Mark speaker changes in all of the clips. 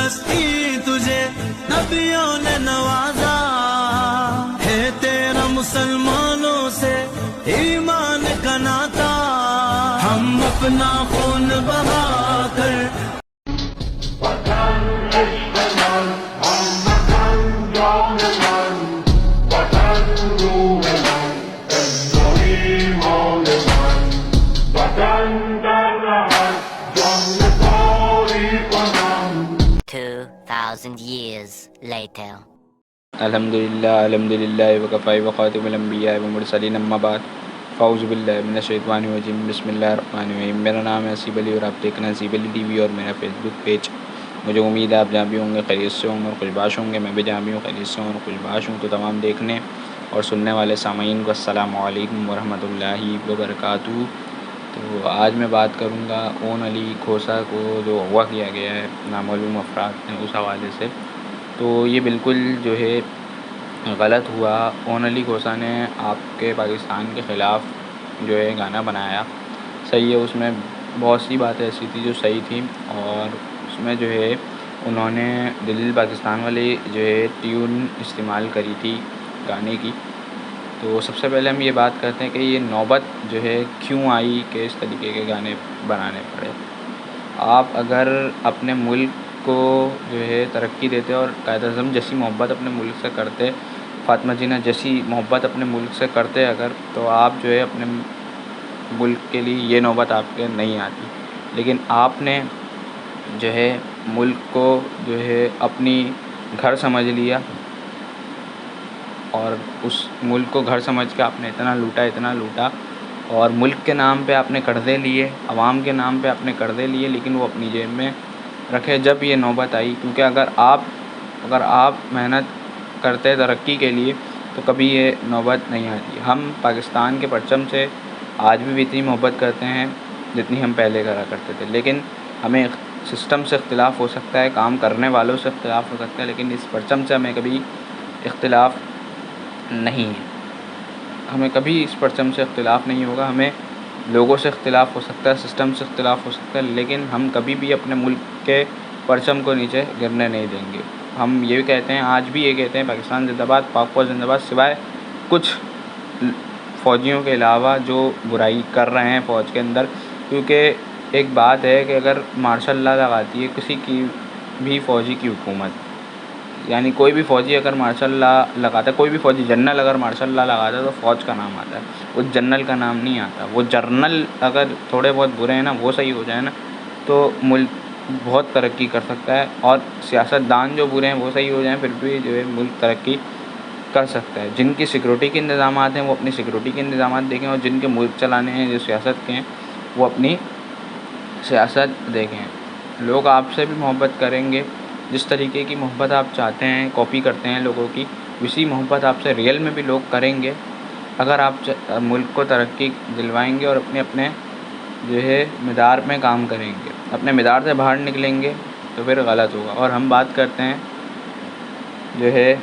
Speaker 1: پرستی تجھے نبیوں نے نوازا ہے، تیرا مسلمانوں سے ایمان کا ناتا، ہم اپنا خون بہا کر
Speaker 2: years later.
Speaker 3: الحمدللہ وکفی وخاتم الانبیاء والمرسلین، اما بعد فاعوذ باللہ من الشیطان الرجیم، بسم اللہ الرحمن الرحیم۔ میرا نام ہے حسیب علی اور آپ دیکھ رہے ہیں حسیب علی ٹی وی اور میرا فیس بک پیج۔ مجھے امید ہے آپ جہاں بھی ہوں گے خیریت سے ہوں گے اور خوشباش ہوں گے، میں بھی جہاں بھی ہوں خیریت سے ہوں اور خوشباش ہوں۔ تو تمام دیکھنے اور سننے والے سامعین کو السلام علیکم ورحمۃ اللہ وبرکاتہ۔ تو آج میں بات کروں گا اون علی کھوسہ کو جو اغوا کیا گیا ہے نامعلوم افراد نے، اس حوالے سے۔ تو یہ بالکل جو ہے غلط ہوا۔ اون علی کھوسہ نے آپ کے پاکستان کے خلاف جو ہے گانا بنایا، صحیح ہے، اس میں بہت سی باتیں ایسی تھی جو صحیح تھیں، اور اس میں جو ہے انہوں نے دل پاکستان والی جو ہے ٹیون استعمال کری تھی گانے کی۔ تو سب سے پہلے ہم یہ بات کرتے ہیں کہ یہ نوبت جو ہے کیوں آئی کہ اس طریقے کے گانے بنانے پڑے۔ آپ اگر اپنے ملک کو جو ہے ترقی دیتے اور قائد اعظم جیسی محبت اپنے ملک سے کرتے، فاطمہ جناح جیسی محبت اپنے ملک سے کرتے اگر، تو آپ جو ہے اپنے ملک کے لیے یہ نوبت آپ کے نہیں آتی۔ لیکن آپ نے جو ہے ملک کو جو ہے اپنی گھر سمجھ لیا، اور اس ملک کو گھر سمجھ کے آپ نے اتنا لوٹا، اور ملک کے نام پہ آپ نے قرضے لیے، عوام کے نام پہ آپ نے قرضے لیے، لیکن وہ اپنی جیب میں رکھے جب یہ نوبت آئی۔ کیونکہ اگر آپ محنت کرتے ترقی کے لیے تو کبھی یہ نوبت نہیں آتی۔ ہم پاکستان کے پرچم سے آج بھی اتنی محبت کرتے ہیں جتنی ہم پہلے کرا کرتے تھے، لیکن ہمیں سسٹم سے اختلاف ہو سکتا ہے، کام کرنے والوں سے اختلاف ہو سکتا ہے، لیکن اس پرچم سے ہمیں کبھی اختلاف نہیں ہے۔ ہمیں کبھی اس پرچم سے اختلاف نہیں ہوگا۔ ہمیں لوگوں سے اختلاف ہو سکتا ہے، سسٹم سے اختلاف ہو سکتا ہے، لیکن ہم کبھی بھی اپنے ملک کے پرچم کو نیچے گرنے نہیں دیں گے۔ ہم یہ کہتے ہیں، آج بھی یہ کہتے ہیں، پاکستان زندہ باد، پاک فوج زندہ باد، سوائے کچھ فوجیوں کے علاوہ جو برائی کر رہے ہیں فوج کے اندر۔ کیونکہ ایک بات ہے کہ اگر مارشل لا لگاتی ہے کسی کی بھی فوجی کی حکومت، یعنی کوئی بھی فوجی اگر مارشل لا لگاتا ہے، کوئی بھی فوجی جنرل اگر مارشل لا لگاتا ہے تو فوج کا نام آتا ہے، اس جنرل کا نام نہیں آتا۔ وہ جنرل اگر تھوڑے بہت برے ہیں نا، وہ صحیح ہو جائے نا، تو ملک بہت ترقی کر سکتا ہے، اور سیاستدان جو برے ہیں وہ صحیح ہو جائیں پھر بھی جو ہے ملک ترقی کر سکتا ہے۔ جن کی سیکورٹی کے انتظامات ہیں وہ اپنی سیکورٹی کے انتظامات دیکھیں، اور جن کے ملک چلانے ہیں، جو سیاست کے ہیں، وہ اپنی سیاست دیکھیں۔ لوگ آپ سے بھی محبت کریں گے، جس طریقے کی محبت آپ چاہتے ہیں، کاپی کرتے ہیں لوگوں کی، ویسی محبت آپ سے ریئل میں بھی لوگ کریں گے اگر آپ ملک کو ترقی دلوائیں گے اور اپنے جو ہے مدار میں کام کریں گے۔ اپنے مدار سے باہر نکلیں گے تو پھر غلط ہوگا۔ اور ہم بات کرتے ہیں جو ہے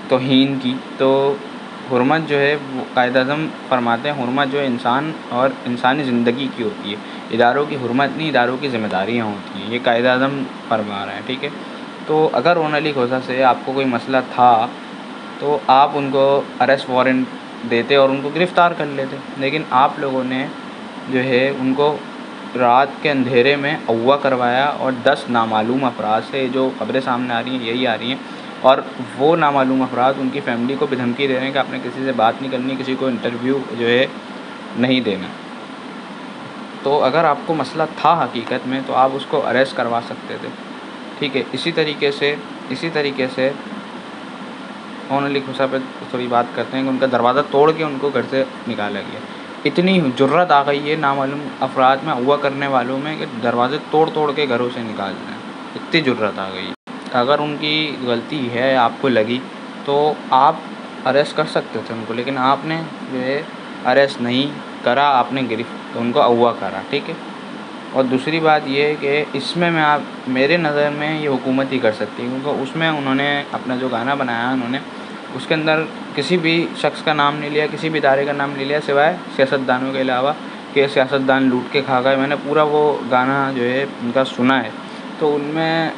Speaker 3: توہین کی، تو حرمت جو ہے وہ قائد اعظم فرماتے ہیں، حرمت جو ہے انسان اور انسانی زندگی کی ہوتی ہے، اداروں کی حرمت نہیں، اداروں کی ذمہ داریاں ہوتی ہیں، یہ قائد اعظم فرما رہے ہیں، ٹھیک ہے۔ تو اگر اون علی کھوسہ سے آپ کو کوئی مسئلہ تھا تو آپ ان کو اریسٹ وارنٹ دیتے اور ان کو گرفتار کر لیتے، لیکن آپ لوگوں نے جو ہے ان کو رات کے اندھیرے میں اغوا کروایا، اور 10 نامعلوم افراد سے جو خبریں سامنے آ رہی ہیں یہی آ رہی ہیں، اور وہ نامعلوم افراد ان کی فیملی کو بھی دھمکی دے رہے ہیں کہ آپ نے کسی سے بات نہیں کرنی، کسی کو انٹرویو جو ہے نہیں دینا۔ تو اگر آپ کو مسئلہ تھا حقیقت میں تو آپ اس کو اریسٹ کروا سکتے تھے، ٹھیک ہے۔ اسی طریقے سے اون علی کھوسہ پہ تھوڑی بات کرتے ہیں کہ ان کا دروازہ توڑ کے ان کو گھر سے نکالا گیا۔ اتنی جرت آ گئی ہے نامعلوم افراد میں، اغوا کرنے والوں میں، کہ دروازے توڑ کے گھروں سے نکال رہے ہیں، اتنی جرت آ گئی۔ اگر ان کی غلطی ہے آپ کو لگی تو آپ اریسٹ کر سکتے تھے ان کو، لیکن آپ نے جو ہے اریسٹ نہیں کرا، آپ نے ان کو اغوا کرا، ٹھیک ہے۔ اور دوسری بات یہ ہے کہ اس میں میرے نظر میں یہ حکومت ہی کر سکتی ہے، کیونکہ اس میں انہوں نے اپنا جو گانا بنایا انہوں نے اس کے اندر کسی بھی شخص کا نام نہیں لیا، کسی بھی ادارے کا نام نہیں لیا، سوائے سیاستدانوں کے علاوہ، کہ سیاستدان لوٹ کے کھا گئے۔ میں نے پورا وہ گانا جو ہے ان کا سنا ہے، تو ان میں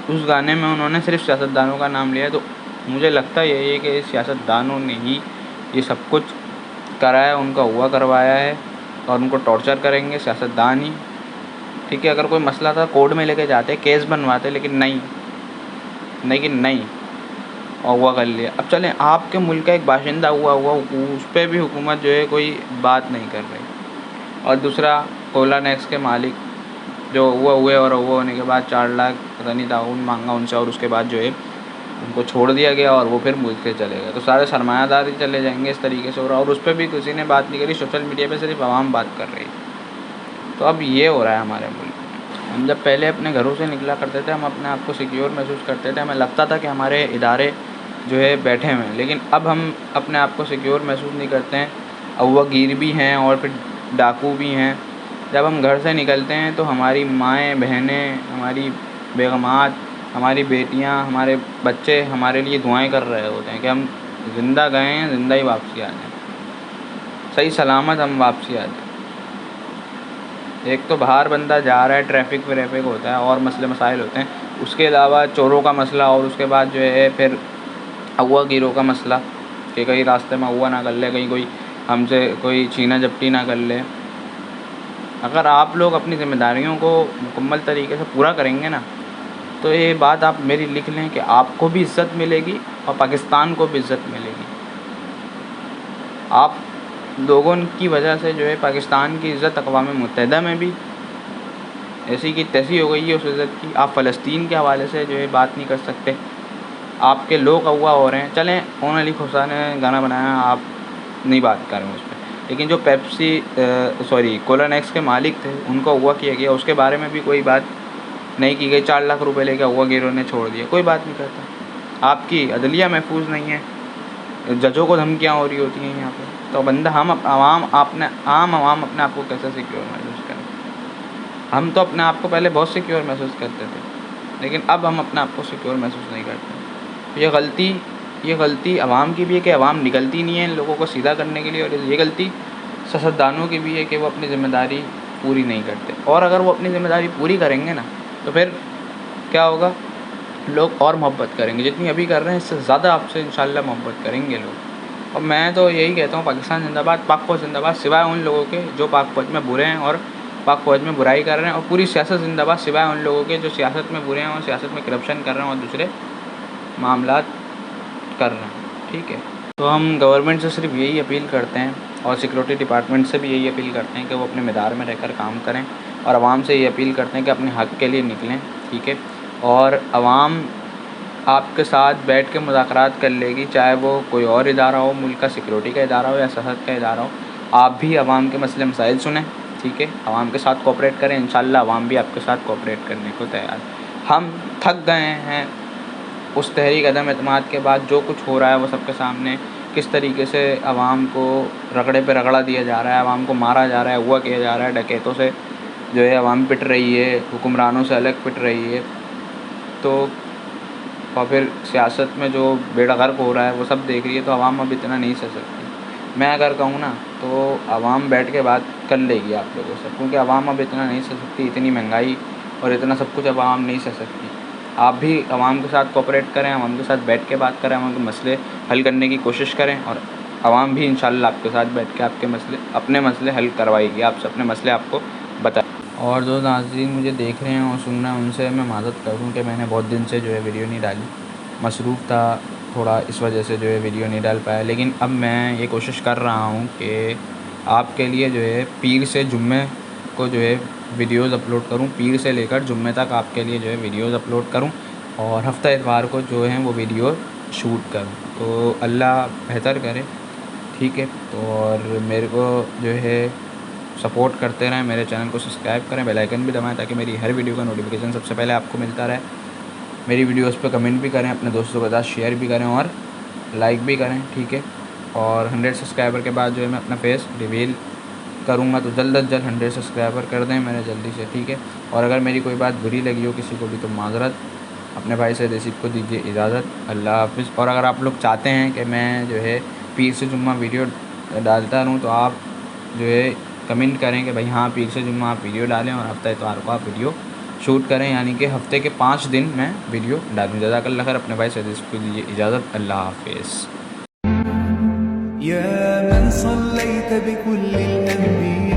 Speaker 3: اس گانے میں انہوں نے صرف سیاستدانوں کا نام لیا ہے، تو مجھے لگتا یہی ہے کہ سیاستدانوں نے ہی یہ سب کچھ کرا ہے، ان کا ہوا کروایا ہے، اور ان کو ٹارچر کریں گے سیاستدان ہی. ٹھیک ہے، اگر کوئی مسئلہ تھا کورٹ میں لے کے جاتے، کیس بنواتے، لیکن نہیں اور کر لیا. اب چلیں، آپ کے ملک کا ایک باشندہ ہوا اس پہ بھی حکومت جو ہے کوئی بات نہیں کر رہی. اور دوسرا، اولا نیکس کے مالک جو ہوئے اور ہونے کے بعد 4 لاکھ پتہ نہیں تعاون مانگا ان سے، اور اس کے بعد جو ہے ان کو چھوڑ دیا گیا اور وہ پھر ملک سے چلے گئے. تو سارے سرمایہ دار ہی چلے جائیں گے اس طریقے سے ہو رہا، اور اس پہ بھی کسی نے بات نہیں کری. سوشل میڈیا پہ صرف عوام بات کر رہی. تو اب یہ ہو رہا ہے ہمارے ملک میں. ہم جب پہلے اپنے گھروں سے نکلا کرتے تھے، ہم اپنے آپ کو سیکیور محسوس کرتے تھے، ہمیں لگتا تھا کہ ہمارے ادارے جو ہے بیٹھے ہوئے ہیں. لیکن اب ہم اپنے آپ کو سیکیور محسوس نہیں کرتے ہیں. اغوا گیر بھی ہیں اور پھر ڈاکو بھی ہیں. جب ہم گھر سے نکلتے ہیں تو ہماری مائیں بہنیں، ہماری بیگمات، ہماری بیٹیاں، ہمارے بچے ہمارے لیے دعائیں کر رہے ہوتے ہیں کہ ہم زندہ گئے ہیں، زندہ ہی واپسی آ جائیں، صحیح سلامت ہم واپسی آ جائیں. ایک تو باہر بندہ جا رہا ہے، ٹریفک ہوتا ہے اور مسئلے مسائل ہوتے ہیں، اس کے علاوہ چوروں کا مسئلہ، اور اس کے بعد جو ہے پھر اغوا گیروں کا مسئلہ کہ کہیں راستے میں اغوا نہ کر لے، کہیں کوئی ہم سے کوئی چھینا جھپٹی نہ کر لے. اگر آپ لوگ اپنی ذمہ داریوں کو مکمل طریقے سے پورا کریں گے نا، تو یہ بات آپ میری لکھ لیں کہ آپ کو بھی عزت ملے گی اور پاکستان کو بھی عزت ملے گی. آپ لوگوں کی وجہ سے جو ہے پاکستان کی عزت اقوام متحدہ میں بھی ایسی کی تیسی ہو گئی ہے اس عزت کی. آپ فلسطین کے حوالے سے جو ہے بات نہیں کر سکتے. آپ کے لوگ اغوا ہو رہے ہیں. چلیں، اون علی خسا نے گانا بنایا، آپ نہیں بات کر رہے ہیں اس پہ، لیکن جو کولا نیکس کے مالک تھے ان کو اغوا کیا گیا، اس کے بارے میں بھی کوئی بات نہیں کی گئی. 4 لاکھ روپے لے کے اغوا گیروں نے چھوڑ دیا، کوئی بات نہیں کرتا. آپ کی عدلیہ محفوظ نہیں ہے، ججوں کو دھمکیاں ہو رہی ہوتی ہیں یہاں پہ. تو بندہ عام عوام اپنے آپ کو کیسے سیکیور محسوس کریں؟ ہم تو اپنے آپ کو پہلے بہت سیکیور محسوس کرتے تھے، لیکن اب ہم اپنے آپ کو سیکیور محسوس نہیں کرتے. یہ غلطی عوام کی بھی ہے کہ عوام نکلتی نہیں ہے ان لوگوں کو سیدھا کرنے کے لیے، اور یہ غلطی سیاستدانوں کی بھی ہے کہ وہ اپنی ذمہ داری پوری نہیں کرتے. اور اگر وہ اپنی ذمہ داری پوری کریں گے نا تو پھر کیا ہوگا؟ لوگ اور محبت کریں گے. جتنی ابھی کر رہے ہیں اس سے زیادہ آپ سے انشاءاللہ محبت کریں گے لوگ. اور میں تو یہی کہتا ہوں، پاکستان زندہ باد، پاک فوج زندہ باد، سوائے ان لوگوں کے جو پاک فوج میں برے ہیں اور پاک فوج میں برائی کر رہے ہیں. اور پوری سیاست زندہ باد، سوائے ان لوگوں کے جو سیاست میں برے ہیں اور سیاست میں کرپشن کر رہے ہیں اور دوسرے معاملات کر رہے ہیں. ٹھیک ہے، تو ہم گورنمنٹ سے صرف یہی اپیل کرتے ہیں، اور سیکورٹی ڈپارٹمنٹ سے بھی یہی اپیل کرتے ہیں کہ وہ اپنے مدار میں رہ کر کام کریں، اور عوام سے یہ اپیل کرتے ہیں کہ اپنے حق کے لیے نکلیں. ٹھیک ہے، اور عوام آپ کے ساتھ بیٹھ کے مذاکرات کر لے گی، چاہے وہ کوئی اور ادارہ ہو، ملک کا سیکورٹی کا ادارہ ہو یا صحت کا ادارہ ہو. آپ بھی عوام کے مسئلے مسائل سنیں. ٹھیک ہے، عوام کے ساتھ کوآپریٹ کریں، انشاءاللہ عوام بھی آپ کے ساتھ کوآپریٹ کرنے کو تیار ہے. ہم تھک گئے ہیں اس تحریک عدم اعتماد کے بعد. جو کچھ ہو رہا ہے وہ سب کے سامنے، کس طریقے سے عوام کو رگڑے پہ رگڑا دیا جا رہا ہے، عوام کو مارا جا رہا ہے، اغوا کیا جا رہا ہے، ڈکیتوں سے جو ہے عوام پٹ رہی ہے، حکمرانوں سے الگ پٹ رہی ہے. تو اور پھر سیاست میں جو بیڑا غرق ہو رہا ہے وہ سب دیکھ رہی ہے. تو عوام اب اتنا نہیں سہ سکتی. میں اگر کہوں نا تو عوام بیٹھ کے بات کر لے گی آپ لوگوں سے، کیونکہ عوام اب اتنا نہیں سہ سکتی. اتنی مہنگائی اور اتنا سب کچھ اب عوام نہیں سہ سکتی. آپ بھی عوام کے ساتھ کوآپریٹ کریں، عوام کے ساتھ بیٹھ کے بات کریں، عوام کے مسئلے حل کرنے کی کوشش کریں، اور عوام بھی انشاءاللہ آپ کے ساتھ بیٹھ کے آپ کے اپنے مسئلے حل کروائے گی. آپ سے اپنے مسئلے آپ کو بتائیں. اور جو ناظرین مجھے دیکھ رہے ہیں اور سن رہے ہیں ان سے میں معذرت کروں کہ میں نے بہت دن سے جو ہے ویڈیو نہیں ڈالی. مصروف تھا تھوڑا، اس وجہ سے جو ہے ویڈیو نہیں ڈال پایا. لیکن اب میں یہ کوشش کر رہا ہوں کہ آپ کے لیے جو ہے پیر سے جمعے کو جو ہے ویڈیوز اپلوڈ کروں. پیر سے لے کر جمعے تک آپ کے لیے جو ہے ویڈیوز اپلوڈ کروں، اور ہفتہ اتوار کو جو ہیں وہ ویڈیو شوٹ کروں. تو اللہ بہتر کرے. ٹھیک ہے، تو اور میرے کو جو ہے سپورٹ کرتے رہیں، میرے چینل کو سبسکرائب کریں، بیل آئیکن بھی دبائیں تاکہ میری ہر ویڈیو کا نوٹیفیکیشن سب سے پہلے آپ کو ملتا رہے. میری ویڈیوز پہ کمنٹ بھی کریں، اپنے دوستوں کے ساتھ شیئر بھی کریں اور لائک بھی کریں. ٹھیک ہے، اور 100 سبسکرائبر کے بعد جو ہے میں اپنا فیس ریویل کروں گا، تو جلد از جلد 100 سبسکرائبر کر دیں میرے جلدی سے. ٹھیک ہے، اور اگر میری کوئی بات بری لگی ہو کسی کو بھی تو معذرت. اپنے بھائی سے ریسیپ کو دیجیے اجازت. اللہ حافظ. اور اگر آپ لوگ چاہتے ہیں کہ میں جو ہے پیر سے جمعہ ویڈیو ڈالتا رہوں تو آپ جو ہے کمنٹ کریں کہ بھائی ہاں پیر سے جمعہ آپ ویڈیو ڈالیں اور ہفتہ اتوار کو آپ ویڈیو شوٹ کریں, یعنی کہ ہفتے کے 5 دن میں ویڈیو ڈالوں. جزاک اللہ خیر. اپنے بھائی سید کو دیجیے اجازت. اللہ حافظ.
Speaker 1: يا من صليت بكل الأنبياء